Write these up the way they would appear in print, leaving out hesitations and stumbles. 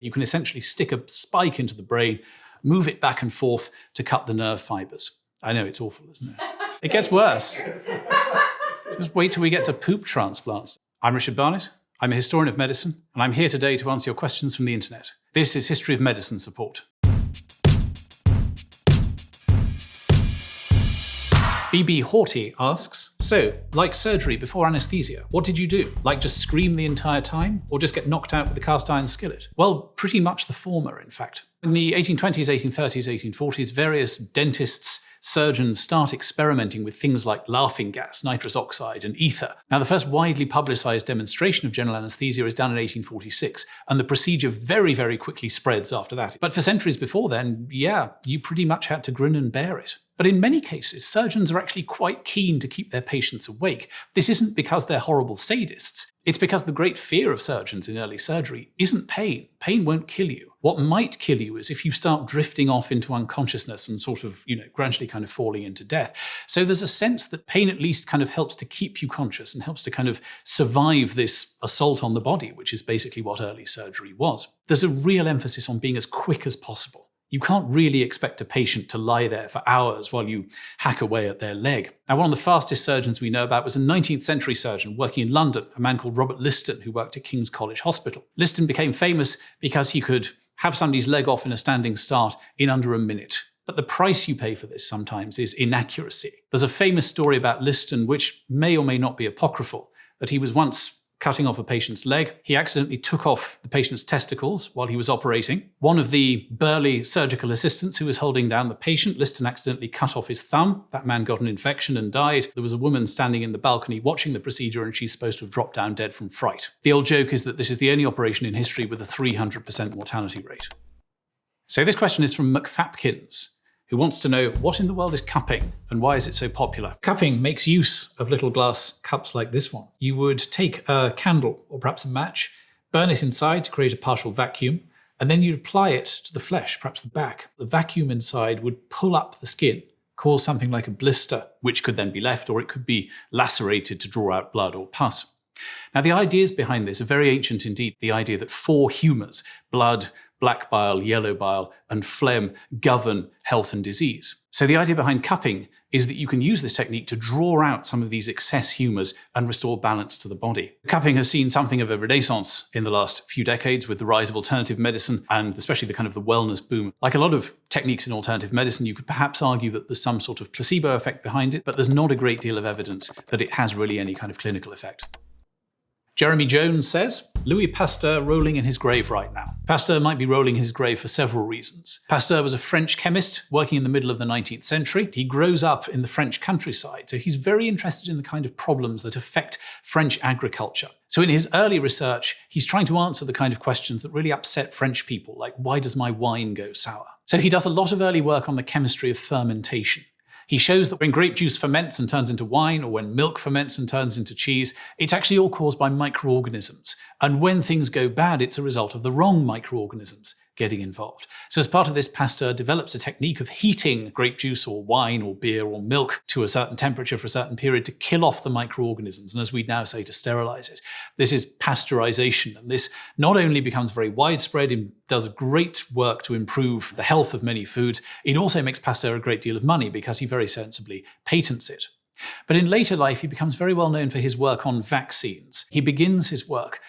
You can essentially stick a spike into the brain, move it back and forth to cut the nerve fibers. I know, it's awful, isn't it? It gets worse. Just wait till we get to poop transplants. I'm Richard Barnett. I'm a historian of medicine, and I'm here today to answer your questions from the internet. This is History of Medicine Support. BB Haughty asks, so, like surgery before anaesthesia, what did you do? Like just scream the entire time? Or just get knocked out with a cast iron skillet? Well, pretty much the former, in fact. In the 1820s, 1830s, 1840s, various dentists, surgeons start experimenting with things like laughing gas, nitrous oxide, and ether. Now, the first widely publicised demonstration of general anaesthesia is done in 1846, and the procedure very, very quickly spreads after that. But for centuries before then, yeah, you pretty much had to grin and bear it. But in many cases, surgeons are actually quite keen to keep their patients awake. This isn't because they're horrible sadists. It's because the great fear of surgeons in early surgery isn't pain. Pain won't kill you. What might kill you is if you start drifting off into unconsciousness and sort of, gradually kind of falling into death. So there's a sense that pain at least kind of helps to keep you conscious and helps to kind of survive this assault on the body, which is basically what early surgery was. There's a real emphasis on being as quick as possible. You can't really expect a patient to lie there for hours while you hack away at their leg. Now, one of the fastest surgeons we know about was a 19th century surgeon working in London, a man called Robert Liston, who worked at King's College Hospital. Liston became famous because he could have somebody's leg off in a standing start in under a minute. But the price you pay for this sometimes is inaccuracy. There's a famous story about Liston, which may or may not be apocryphal, that he was once cutting off a patient's leg. He accidentally took off the patient's testicles while he was operating. One of the burly surgical assistants who was holding down the patient, Liston accidentally cut off his thumb. That man got an infection and died. There was a woman standing in the balcony watching the procedure, and she's supposed to have dropped down dead from fright. The old joke is that this is the only operation in history with a 300% mortality rate. So this question is from McFapkins, who wants to know, what in the world is cupping and why is it so popular? Cupping makes use of little glass cups like this one. You would take a candle or perhaps a match, burn it inside to create a partial vacuum, and then you'd apply it to the flesh, perhaps the back. The vacuum inside would pull up the skin, cause something like a blister, which could then be left, or it could be lacerated to draw out blood or pus. Now, the ideas behind this are very ancient indeed. The idea that 4 humours, blood, black bile, yellow bile, and phlegm govern health and disease. So the idea behind cupping is that you can use this technique to draw out some of these excess humours and restore balance to the body. Cupping has seen something of a renaissance in the last few decades with the rise of alternative medicine and especially the kind of the wellness boom. Like a lot of techniques in alternative medicine, you could perhaps argue that there's some sort of placebo effect behind it, but there's not a great deal of evidence that it has really any kind of clinical effect. Jeremy Jones says, Louis Pasteur rolling in his grave right now. Pasteur might be rolling in his grave for several reasons. Pasteur was a French chemist working in the middle of the 19th century. He grows up in the French countryside, so he's very interested in the kind of problems that affect French agriculture. So in his early research, he's trying to answer the kind of questions that really upset French people, like why does my wine go sour? So he does a lot of early work on the chemistry of fermentation. He shows that when grape juice ferments and turns into wine, or when milk ferments and turns into cheese, it's actually all caused by microorganisms. And when things go bad, it's a result of the wrong microorganisms getting involved. So as part of this, Pasteur develops a technique of heating grape juice or wine or beer or milk to a certain temperature for a certain period to kill off the microorganisms, and as we now say, to sterilize it. This is pasteurization, and this not only becomes very widespread and does great work to improve the health of many foods, it also makes Pasteur a great deal of money because he very sensibly patents it. But in later life, he becomes very well known for his work on vaccines. He begins his work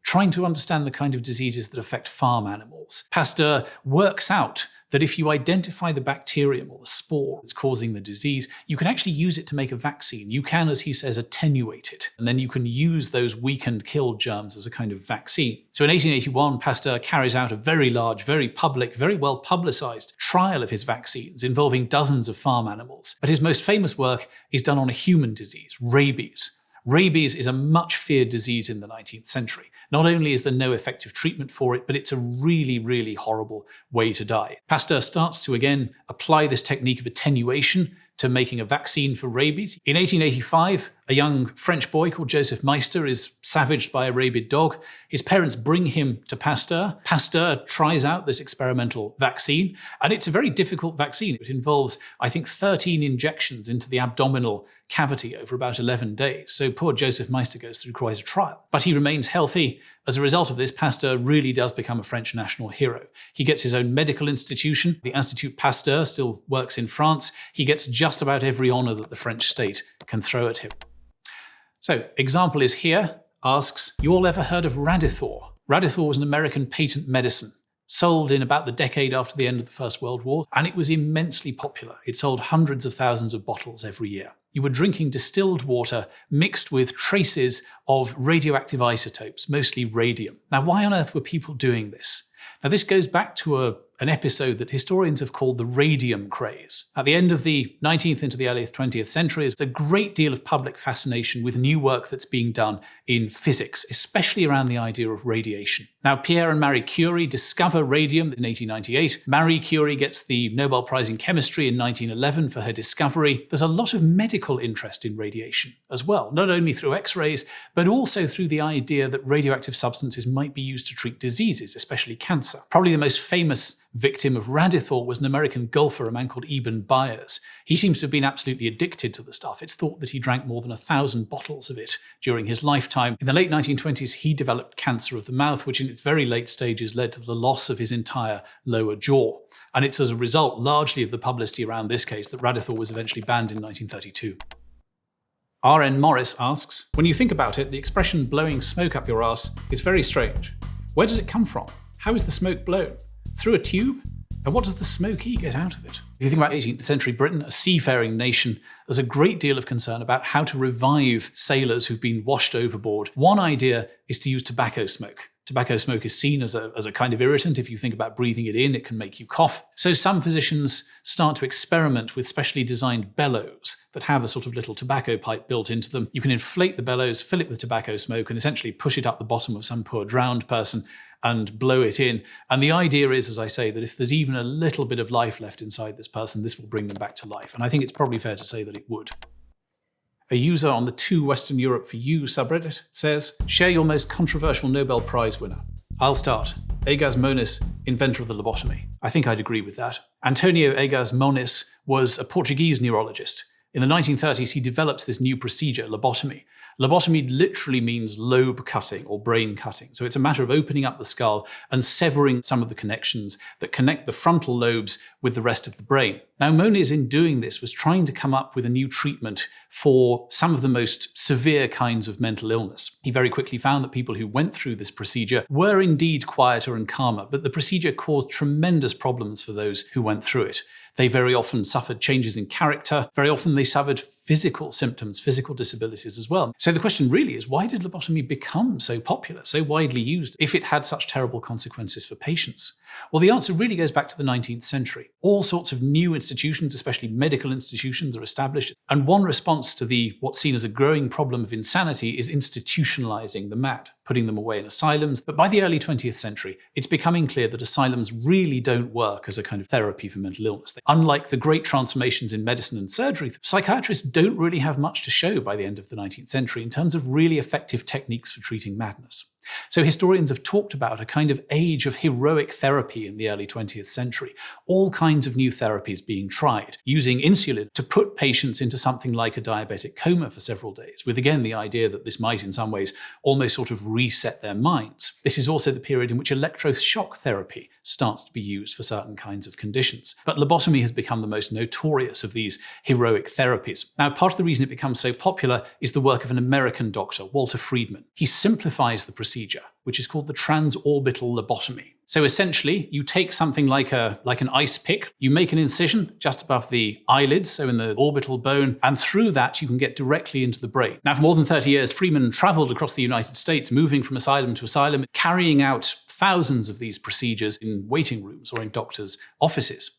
trying to understand the kind of diseases that affect farm animals. Pasteur works out that if you identify the bacterium or the spore that's causing the disease, you can actually use it to make a vaccine. You can, as he says, attenuate it, and then you can use those weakened, killed germs as a kind of vaccine. So in 1881, Pasteur carries out a very large, very public, very well publicized trial of his vaccines involving dozens of farm animals. But his most famous work is done on a human disease, rabies. Rabies is a much feared disease in the 19th century. Not only is there no effective treatment for it, but it's a really, really horrible way to die. Pasteur starts to again apply this technique of attenuation to making a vaccine for rabies. In 1885, A young French boy called Joseph Meister is savaged by a rabid dog. His parents bring him to Pasteur. Pasteur tries out this experimental vaccine, and it's a very difficult vaccine. It involves, I think, 13 injections into the abdominal cavity over about 11 days. So poor Joseph Meister goes through quite a trial. But he remains healthy. As a result of this, Pasteur really does become a French national hero. He gets his own medical institution. The Institut Pasteur still works in France. He gets just about every honour that the French state can throw at him. So, example is here, asks, you all ever heard of Radithor? Radithor was an American patent medicine, sold in about the decade after the end of the First World War, and it was immensely popular. It sold hundreds of thousands of bottles every year. You were drinking distilled water mixed with traces of radioactive isotopes, mostly radium. Now, why on earth were people doing this? Now, this goes back to an episode that historians have called the radium craze. At the end of the 19th into the early 20th century, there's a great deal of public fascination with new work that's being done in physics, especially around the idea of radiation. Now, Pierre and Marie Curie discover radium in 1898. Marie Curie gets the Nobel Prize in Chemistry in 1911 for her discovery. There's a lot of medical interest in radiation as well, not only through X-rays, but also through the idea that radioactive substances might be used to treat diseases, especially cancer. Probably the most famous victim of Radithor was an American golfer, a man called Eben Byers. He seems to have been absolutely addicted to the stuff. It's thought that he drank more than 1,000 bottles of it during his lifetime. In the late 1920s, he developed cancer of the mouth, which in its very late stages led to the loss of his entire lower jaw. And it's as a result, largely, of the publicity around this case that Radithor was eventually banned in 1932. R.N. Morris asks, when you think about it, the expression blowing smoke up your ass is very strange. Where does it come from? How is the smoke blown? Through a tube? And what does the smokey get out of it? If you think about 18th century Britain, a seafaring nation, there's a great deal of concern about how to revive sailors who've been washed overboard. One idea is to use tobacco smoke. Tobacco smoke is seen as a kind of irritant. If you think about breathing it in, it can make you cough. So some physicians start to experiment with specially designed bellows that have a sort of little tobacco pipe built into them. You can inflate the bellows, fill it with tobacco smoke, and essentially push it up the bottom of some poor drowned person and blow it in. And the idea is, as I say, that if there's even a little bit of life left inside this person, this will bring them back to life. And I think it's probably fair to say that it would. A user on the 2 Western Europe for You subreddit says, share your most controversial Nobel Prize winner. I'll start. Egas Moniz, inventor of the lobotomy. I think I'd agree with that. Antonio Egas Moniz was a Portuguese neurologist. In the 1930s, he develops this new procedure, lobotomy. Lobotomy literally means lobe cutting or brain cutting. So it's a matter of opening up the skull and severing some of the connections that connect the frontal lobes with the rest of the brain. Now, Moniz, in doing this, was trying to come up with a new treatment for some of the most severe kinds of mental illness. He very quickly found that people who went through this procedure were indeed quieter and calmer, but the procedure caused tremendous problems for those who went through it. They very often suffered changes in character. Very often they suffered physical symptoms, physical disabilities as well. So the question really is, why did lobotomy become so popular, so widely used, if it had such terrible consequences for patients? Well, the answer really goes back to the 19th century. All sorts of new institutions, especially medical institutions, are established. And one response to what's seen as a growing problem of insanity is institutionalizing the mad, putting them away in asylums. But by the early 20th century, it's becoming clear that asylums really don't work as a kind of therapy for mental illness. Unlike the great transformations in medicine and surgery, psychiatrists don't really have much to show by the end of the 19th century in terms of really effective techniques for treating madness. So historians have talked about a kind of age of heroic therapy in the early 20th century. All kinds of new therapies being tried, using insulin to put patients into something like a diabetic coma for several days, with again the idea that this might in some ways almost sort of reset their minds. This is also the period in which electroshock therapy starts to be used for certain kinds of conditions. But lobotomy has become the most notorious of these heroic therapies. Now, part of the reason it becomes so popular is the work of an American doctor, Walter Friedman. He simplifies the procedure, which is called the transorbital lobotomy. So essentially, you take something like an ice pick, you make an incision just above the eyelids, so in the orbital bone, and through that you can get directly into the brain. Now, for more than 30 years, Friedman traveled across the United States, moving from asylum to asylum, carrying out thousands of these procedures in waiting rooms or in doctors' offices.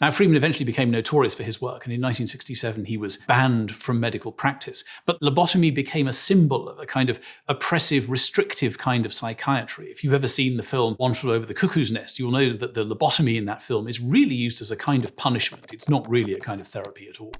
Now, Friedman eventually became notorious for his work, and in 1967 he was banned from medical practice. But lobotomy became a symbol of a kind of oppressive, restrictive kind of psychiatry. If you've ever seen the film One Flew Over the Cuckoo's Nest, you'll know that the lobotomy in that film is really used as a kind of punishment. It's not really a kind of therapy at all.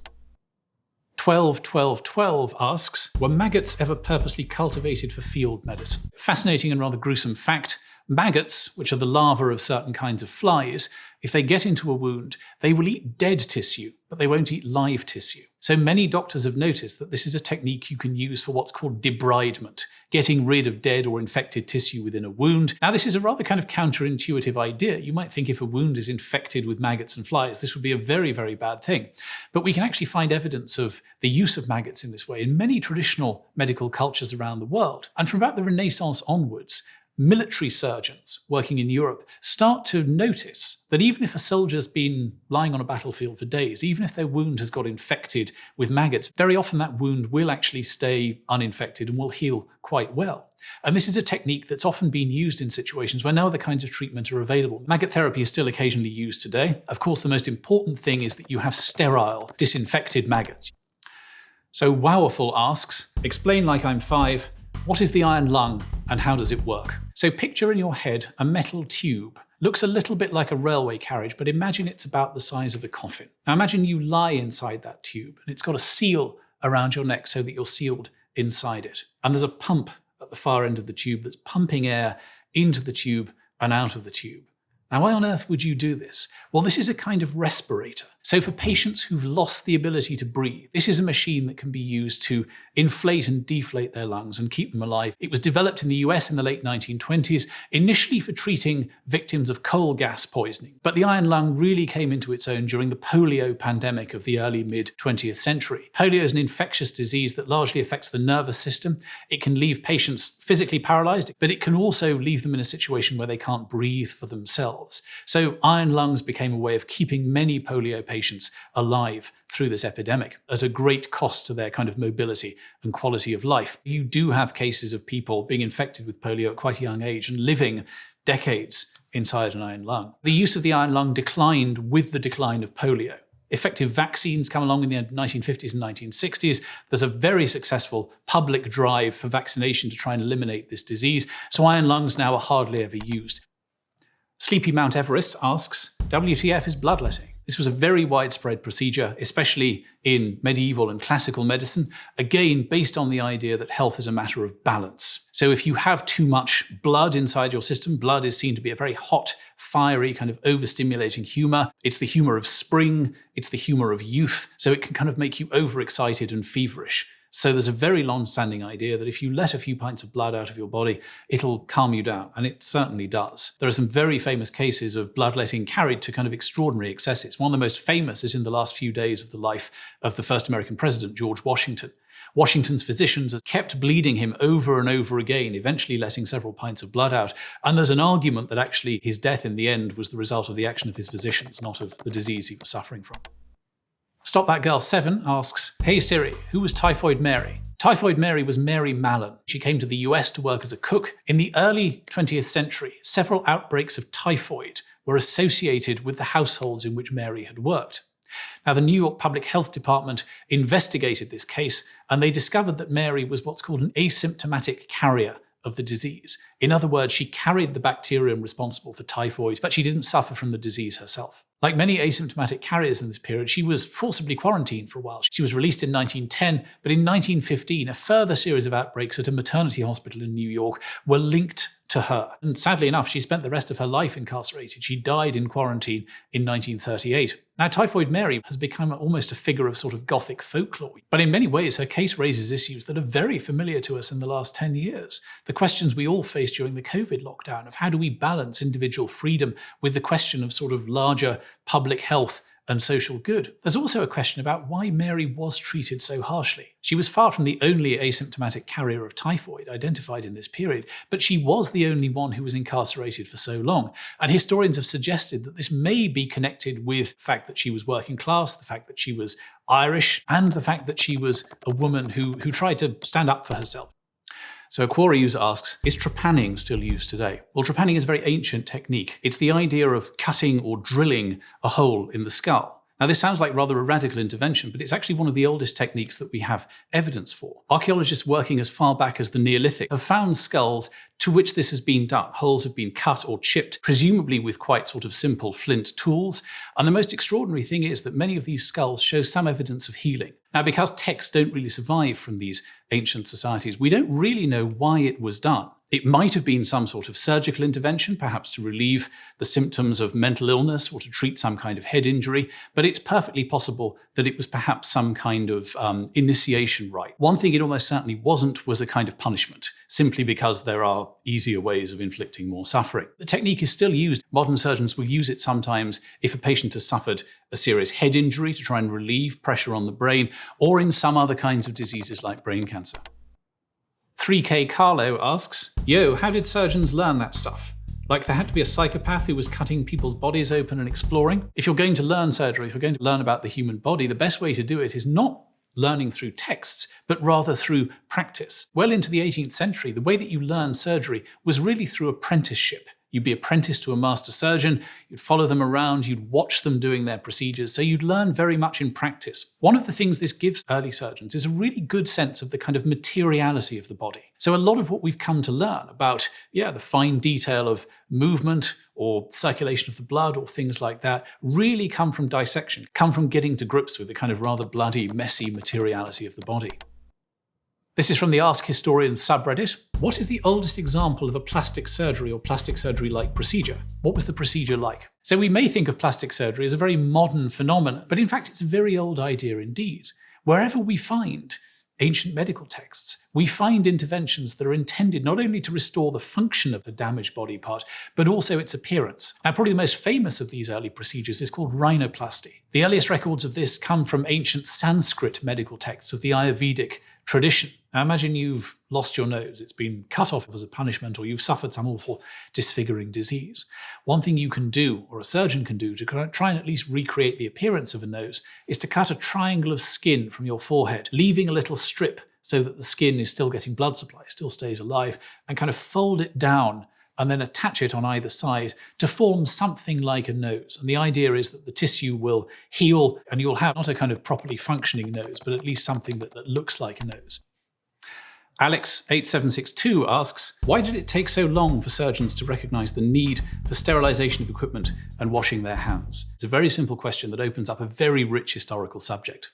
121212 asks, were maggots ever purposely cultivated for field medicine? Fascinating and rather gruesome fact. Maggots, which are the larvae of certain kinds of flies, if they get into a wound, they will eat dead tissue, but they won't eat live tissue. So many doctors have noticed that this is a technique you can use for what's called debridement, getting rid of dead or infected tissue within a wound. Now, this is a rather kind of counterintuitive idea. You might think if a wound is infected with maggots and flies, this would be a very, very bad thing. But we can actually find evidence of the use of maggots in this way in many traditional medical cultures around the world. And from about the Renaissance onwards, military surgeons working in Europe start to notice that even if a soldier's been lying on a battlefield for days, even if their wound has got infected with maggots, very often that wound will actually stay uninfected and will heal quite well. And this is a technique that's often been used in situations where no other kinds of treatment are available. Maggot therapy is still occasionally used today. Of course, the most important thing is that you have sterile, disinfected maggots. So Wowerful asks, explain like I'm 5, what is the iron lung and how does it work? So picture in your head a metal tube. Looks a little bit like a railway carriage, but imagine it's about the size of a coffin. Now imagine you lie inside that tube and it's got a seal around your neck so that you're sealed inside it. And there's a pump at the far end of the tube that's pumping air into the tube and out of the tube. Now, why on earth would you do this? Well, this is a kind of respirator. So for patients who've lost the ability to breathe, this is a machine that can be used to inflate and deflate their lungs and keep them alive. It was developed in the US in the late 1920s, initially for treating victims of coal gas poisoning. But the iron lung really came into its own during the polio pandemic of the early mid-20th century. Polio is an infectious disease that largely affects the nervous system. It can leave patients physically paralyzed, but it can also leave them in a situation where they can't breathe for themselves. So iron lungs became a way of keeping many polio patients alive through this epidemic at a great cost to their kind of mobility and quality of life. You do have cases of people being infected with polio at quite a young age and living decades inside an iron lung. The use of the iron lung declined with the decline of polio. Effective vaccines come along in the 1950s and 1960s. There's a very successful public drive for vaccination to try and eliminate this disease, so iron lungs now are hardly ever used. Sleepy Mount Everest asks, WTF is bloodletting? This was a very widespread procedure, especially in medieval and classical medicine, again based on the idea that health is a matter of balance. So if you have too much blood inside your system, blood is seen to be a very hot, fiery, kind of overstimulating humour. It's the humour of spring, it's the humour of youth, so it can kind of make you overexcited and feverish. So there's a very long-standing idea that if you let a few pints of blood out of your body, it'll calm you down, and it certainly does. There are some very famous cases of bloodletting carried to kind of extraordinary excesses. One of the most famous is in the last few days of the life of the first American president, George Washington. Washington's physicians kept bleeding him over and over again, eventually letting several pints of blood out. And there's an argument that actually his death in the end was the result of the action of his physicians, not of the disease he was suffering from. Stop That Girl 7 asks, hey Siri, who was Typhoid Mary? Typhoid Mary was Mary Mallon. She came to the US to work as a cook. In the early 20th century, several outbreaks of typhoid were associated with the households in which Mary had worked. Now, the New York Public Health Department investigated this case, and they discovered that Mary was what's called an asymptomatic carrier of the disease. In other words, she carried the bacterium responsible for typhoid, but she didn't suffer from the disease herself. Like many asymptomatic carriers in this period, she was forcibly quarantined for a while. She was released in 1910, but in 1915, a further series of outbreaks at a maternity hospital in New York were linked to her. And sadly enough, she spent the rest of her life incarcerated. She died in quarantine in 1938. Now, Typhoid Mary has become almost a figure of sort of Gothic folklore. But in many ways, her case raises issues that are very familiar to us in the last 10 years. The questions we all faced during the COVID lockdown of how do we balance individual freedom with the question of sort of larger public health and social good. There's also a question about why Mary was treated so harshly. She was far from the only asymptomatic carrier of typhoid identified in this period, but she was the only one who was incarcerated for so long. And historians have suggested that this may be connected with the fact that she was working class, the fact that she was Irish, and the fact that she was a woman who tried to stand up for herself. So a Quora user asks, is trepanning still used today? Well, trepanning is a very ancient technique. It's the idea of cutting or drilling a hole in the skull. Now, this sounds like rather a radical intervention, but it's actually one of the oldest techniques that we have evidence for. Archaeologists working as far back as the Neolithic have found skulls to which this has been done. Holes have been cut or chipped, presumably with quite sort of simple flint tools. And the most extraordinary thing is that many of these skulls show some evidence of healing. Now, because texts don't really survive from these ancient societies, we don't really know why it was done. It might have been some sort of surgical intervention, perhaps to relieve the symptoms of mental illness or to treat some kind of head injury, but it's perfectly possible that it was perhaps some kind of initiation rite. One thing it almost certainly wasn't was a kind of punishment, simply because there are easier ways of inflicting more suffering. The technique is still used. Modern surgeons will use it sometimes if a patient has suffered a serious head injury to try and relieve pressure on the brain, or in some other kinds of diseases like brain cancer. 3K Carlo asks, yo, how did surgeons learn that stuff? Like there had to be a psychopath who was cutting people's bodies open and exploring? If you're going to learn surgery, if you're going to learn about the human body, the best way to do it is not learning through texts, but rather through practice. Well into the 18th century, the way that you learn surgery was really through apprenticeship. You'd be apprenticed to a master surgeon, you'd follow them around, you'd watch them doing their procedures, so you'd learn very much in practice. One of the things this gives early surgeons is a really good sense of the kind of materiality of the body. So a lot of what we've come to learn about, the fine detail of movement or circulation of the blood or things like that really come from dissection, come from getting to grips with the kind of rather bloody, messy materiality of the body. This is from the Ask Historians subreddit. What is the oldest example of a plastic surgery or plastic surgery-like procedure? What was the procedure like? So we may think of plastic surgery as a very modern phenomenon, but in fact it's a very old idea indeed. Wherever we find ancient medical texts, we find interventions that are intended not only to restore the function of a damaged body part, but also its appearance. Now, probably the most famous of these early procedures is called rhinoplasty. The earliest records of this come from ancient Sanskrit medical texts of the Ayurvedic tradition. Now, imagine you've lost your nose, it's been cut off as a punishment, or you've suffered some awful disfiguring disease. One thing you can do, or a surgeon can do, to try and at least recreate the appearance of a nose, is to cut a triangle of skin from your forehead, leaving a little strip so that the skin is still getting blood supply, still stays alive, and kind of fold it down and then attach it on either side to form something like a nose. And the idea is that the tissue will heal and you'll have not a kind of properly functioning nose, but at least something that looks like a nose. Alex8762 asks, why did it take so long for surgeons to recognize the need for sterilization of equipment and washing their hands? It's a very simple question that opens up a very rich historical subject.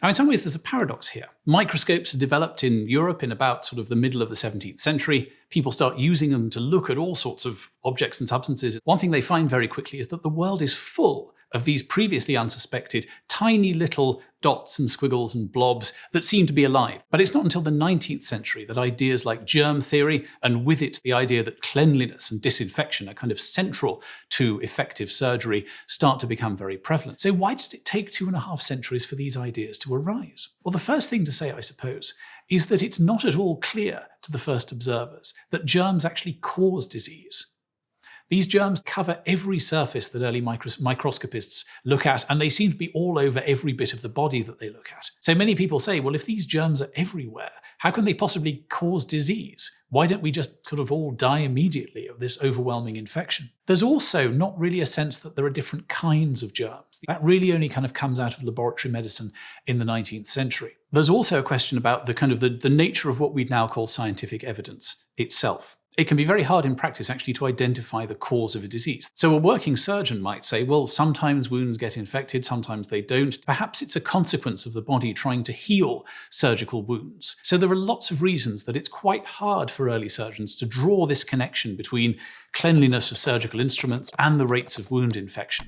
Now, in some ways, there's a paradox here. Microscopes are developed in Europe in about sort of the middle of the 17th century. People start using them to look at all sorts of objects and substances. One thing they find very quickly is that the world is full of these previously unsuspected tiny little dots and squiggles and blobs that seem to be alive. But it's not until the 19th century that ideas like germ theory, and with it the idea that cleanliness and disinfection are kind of central to effective surgery, start to become very prevalent. So why did it take 2.5 centuries for these ideas to arise? Well, the first thing to say, I suppose, is that it's not at all clear to the first observers that germs actually cause disease. These germs cover every surface that early microscopists look at, and they seem to be all over every bit of the body that they look at. So many people say, well, if these germs are everywhere, how can they possibly cause disease? Why don't we just sort of all die immediately of this overwhelming infection? There's also not really a sense that there are different kinds of germs. That really only kind of comes out of laboratory medicine in the 19th century. There's also a question about the kind of the nature of what we'd now call scientific evidence itself. It can be very hard in practice actually to identify the cause of a disease. So a working surgeon might say, well, sometimes wounds get infected, sometimes they don't. Perhaps it's a consequence of the body trying to heal surgical wounds. So there are lots of reasons that it's quite hard for early surgeons to draw this connection between cleanliness of surgical instruments and the rates of wound infection.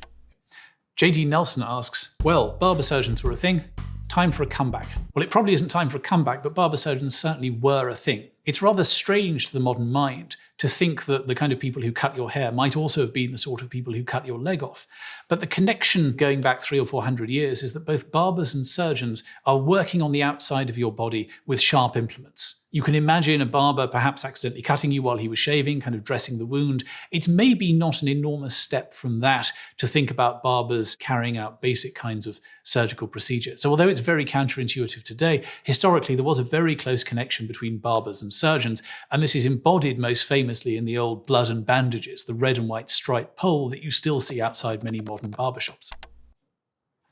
JD Nelson asks, well, barber surgeons were a thing. Time for a comeback. Well, it probably isn't time for a comeback, but barber surgeons certainly were a thing. It's rather strange to the modern mind to think that the kind of people who cut your hair might also have been the sort of people who cut your leg off. But the connection going back 300 or 400 years is that both barbers and surgeons are working on the outside of your body with sharp implements. You can imagine a barber perhaps accidentally cutting you while he was shaving, kind of dressing the wound. It's maybe not an enormous step from that to think about barbers carrying out basic kinds of surgical procedure. So although it's very counterintuitive today, historically there was a very close connection between barbers and surgeons, and this is embodied most famously in the old blood and bandages, the red and white striped pole that you still see outside many modern barbershops.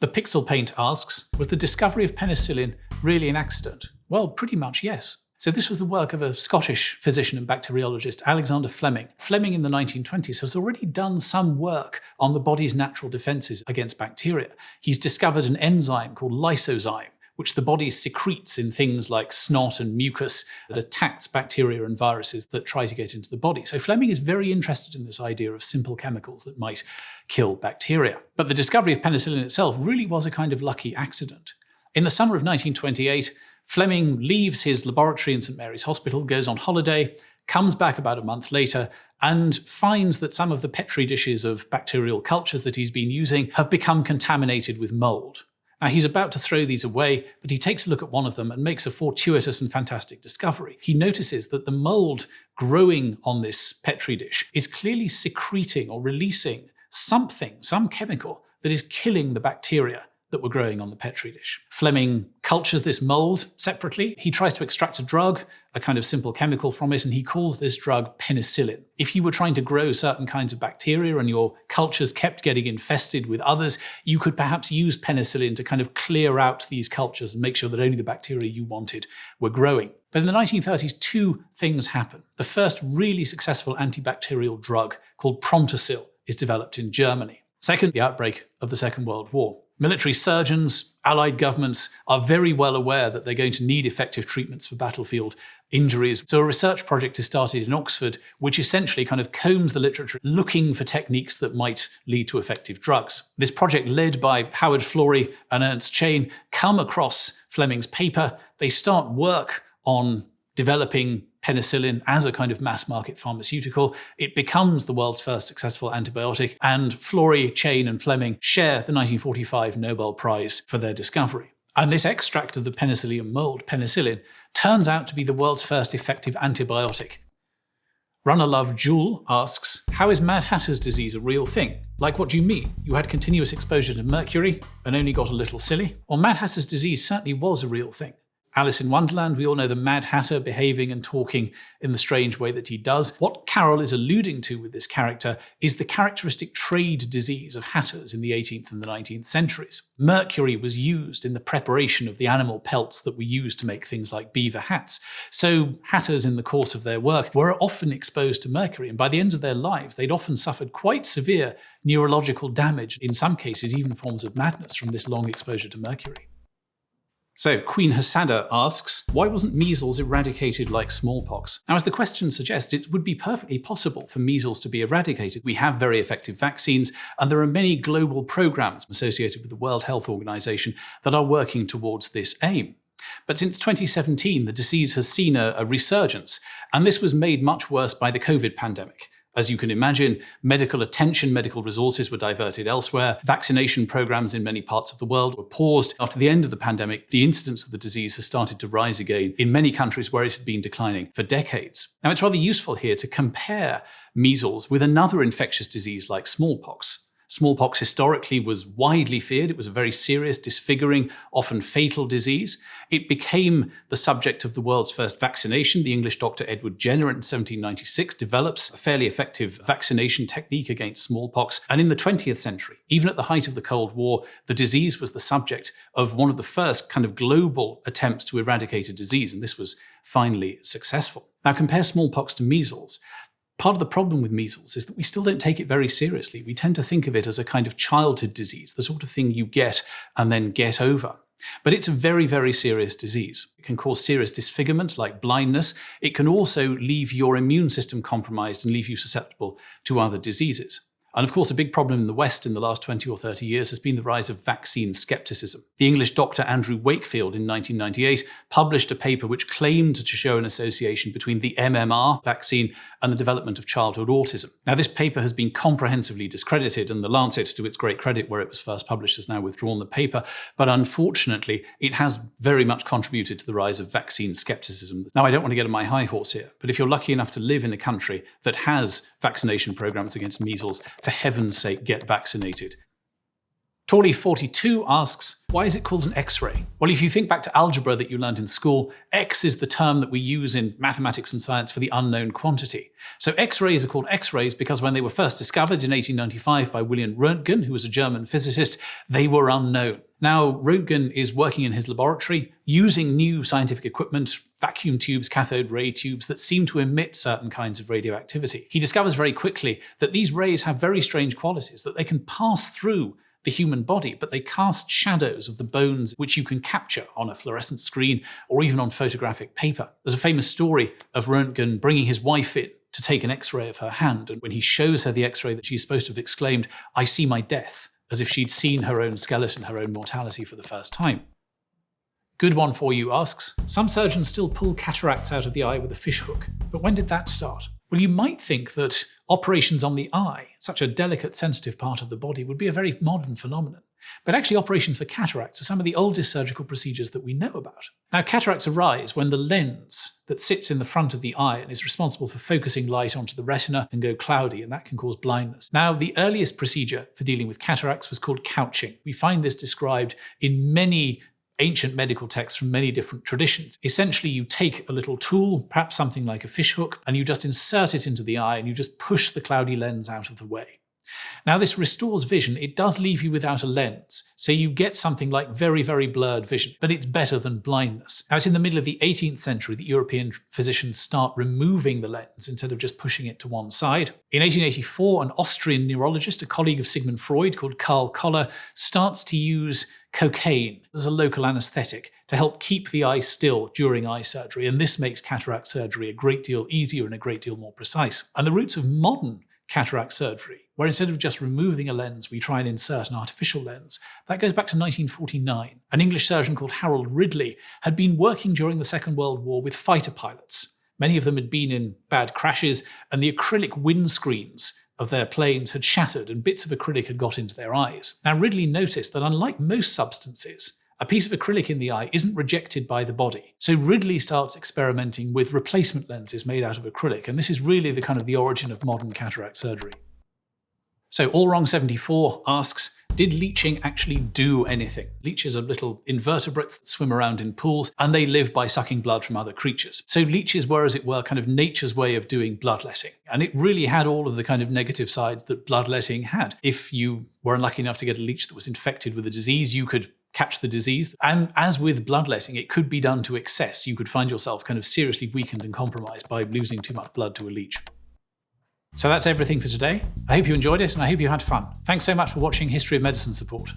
The Pixel Paint asks, was the discovery of penicillin really an accident? Well, pretty much yes. So this was the work of a Scottish physician and bacteriologist, Alexander Fleming. Fleming in the 1920s has already done some work on the body's natural defences against bacteria. He's discovered an enzyme called lysozyme, which the body secretes in things like snot and mucus that attacks bacteria and viruses that try to get into the body. So Fleming is very interested in this idea of simple chemicals that might kill bacteria. But the discovery of penicillin itself really was a kind of lucky accident. In the summer of 1928, Fleming leaves his laboratory in St Mary's Hospital, goes on holiday, comes back about a month later, and finds that some of the Petri dishes of bacterial cultures that he's been using have become contaminated with mould. Now, he's about to throw these away, but he takes a look at one of them and makes a fortuitous and fantastic discovery. He notices that the mould growing on this Petri dish is clearly secreting or releasing something, some chemical, that is killing the bacteria that were growing on the Petri dish. Fleming cultures this mould separately. He tries to extract a drug, a kind of simple chemical from it, and he calls this drug penicillin. If you were trying to grow certain kinds of bacteria and your cultures kept getting infested with others, you could perhaps use penicillin to kind of clear out these cultures and make sure that only the bacteria you wanted were growing. But in the 1930s, two things happen. The first really successful antibacterial drug called Prontosil is developed in Germany. Second, the outbreak of the Second World War. Military surgeons, Allied governments are very well aware that they're going to need effective treatments for battlefield injuries. So a research project is started in Oxford, which essentially kind of combs the literature looking for techniques that might lead to effective drugs. This project, led by Howard Florey and Ernst Chain, come across Fleming's paper. They start work on developing penicillin as a kind of mass market pharmaceutical. It becomes the world's first successful antibiotic, and Florey, Chain and Fleming share the 1945 Nobel Prize for their discovery. And this extract of the penicillium mould, penicillin, turns out to be the world's first effective antibiotic. Runner Love Jewel asks, how is Mad Hatter's disease a real thing? Like, what do you mean? You had continuous exposure to mercury and only got a little silly? Well, Mad Hatter's disease certainly was a real thing. Alice in Wonderland, we all know the Mad Hatter behaving and talking in the strange way that he does. What Carroll is alluding to with this character is the characteristic trade disease of hatters in the 18th and the 19th centuries. Mercury was used in the preparation of the animal pelts that were used to make things like beaver hats. So hatters in the course of their work were often exposed to mercury, and by the end of their lives, they'd often suffered quite severe neurological damage, in some cases even forms of madness from this long exposure to mercury. So Queen Hasada asks, why wasn't measles eradicated like smallpox? Now, as the question suggests, it would be perfectly possible for measles to be eradicated. We have very effective vaccines, and there are many global programs associated with the World Health Organization that are working towards this aim. But since 2017, the disease has seen a resurgence, and this was made much worse by the COVID pandemic. As you can imagine, medical attention, medical resources were diverted elsewhere. Vaccination programs in many parts of the world were paused. After the end of the pandemic, the incidence of the disease has started to rise again in many countries where it had been declining for decades. Now, it's rather useful here to compare measles with another infectious disease like smallpox. Smallpox historically was widely feared. It was a very serious, disfiguring, often fatal disease. It became the subject of the world's first vaccination. The English doctor Edward Jenner in 1796 develops a fairly effective vaccination technique against smallpox. And in the 20th century, even at the height of the Cold War, the disease was the subject of one of the first kind of global attempts to eradicate a disease, and this was finally successful. Now compare smallpox to measles. Part of the problem with measles is that we still don't take it very seriously. We tend to think of it as a kind of childhood disease, the sort of thing you get and then get over. But it's a very, very serious disease. It can cause serious disfigurement like blindness. It can also leave your immune system compromised and leave you susceptible to other diseases. And of course, a big problem in the West in the last 20 or 30 years has been the rise of vaccine skepticism. The English doctor Andrew Wakefield in 1998 published a paper which claimed to show an association between the MMR vaccine and the development of childhood autism. Now, this paper has been comprehensively discredited, and The Lancet, to its great credit, where it was first published, has now withdrawn the paper. But unfortunately, it has very much contributed to the rise of vaccine skepticism. Now, I don't want to get on my high horse here, but if you're lucky enough to live in a country that has vaccination programs against measles, for heaven's sake, get vaccinated. Torley42 asks, why is it called an X-ray? Well, if you think back to algebra that you learned in school, X is the term that we use in mathematics and science for the unknown quantity. So X-rays are called X-rays because when they were first discovered in 1895 by William Röntgen, who was a German physicist, they were unknown. Now, Röntgen is working in his laboratory using new scientific equipment, vacuum tubes, cathode ray tubes that seem to emit certain kinds of radioactivity. He discovers very quickly that these rays have very strange qualities, that they can pass through the human body, but they cast shadows of the bones which you can capture on a fluorescent screen or even on photographic paper. There's a famous story of Röntgen bringing his wife in to take an X-ray of her hand, and when he shows her the X-ray that she's supposed to have exclaimed, "I see my death," as if she'd seen her own skeleton, her own mortality for the first time. Good One For You asks, some surgeons still pull cataracts out of the eye with a fish hook, but when did that start? Well, you might think that operations on the eye, such a delicate, sensitive part of the body, would be a very modern phenomenon. But actually, operations for cataracts are some of the oldest surgical procedures that we know about. Now, cataracts arise when the lens that sits in the front of the eye and is responsible for focusing light onto the retina can go cloudy, and that can cause blindness. Now, the earliest procedure for dealing with cataracts was called couching. We find this described in many ancient medical texts from many different traditions. Essentially, you take a little tool, perhaps something like a fish hook, and you just insert it into the eye and you just push the cloudy lens out of the way. Now, this restores vision. It does leave you without a lens, so you get something like very, very blurred vision, but it's better than blindness. Now, it's in the middle of the 18th century that European physicians start removing the lens instead of just pushing it to one side. In 1884, an Austrian neurologist, a colleague of Sigmund Freud called Karl Koller, starts to use cocaine as a local anesthetic to help keep the eye still during eye surgery, and this makes cataract surgery a great deal easier and a great deal more precise. And the roots of modern cataract surgery, where instead of just removing a lens, we try and insert an artificial lens, that goes back to 1949. An English surgeon called Harold Ridley had been working during the Second World War with fighter pilots. Many of them had been in bad crashes, and the acrylic windscreens of their planes had shattered and bits of acrylic had got into their eyes. Now, Ridley noticed that unlike most substances, a piece of acrylic in the eye isn't rejected by the body. So Ridley starts experimenting with replacement lenses made out of acrylic, and this is really the origin of modern cataract surgery. So AllWrong74 asks, did leeching actually do anything? Leeches are little invertebrates that swim around in pools, and they live by sucking blood from other creatures. So leeches were, as it were, kind of nature's way of doing bloodletting. And it really had all of the kind of negative sides that bloodletting had. If you were unlucky enough to get a leech that was infected with a disease, you could catch the disease. And as with bloodletting, it could be done to excess. You could find yourself kind of seriously weakened and compromised by losing too much blood to a leech. So that's everything for today. I hope you enjoyed it and I hope you had fun. Thanks so much for watching History of Medicine Support.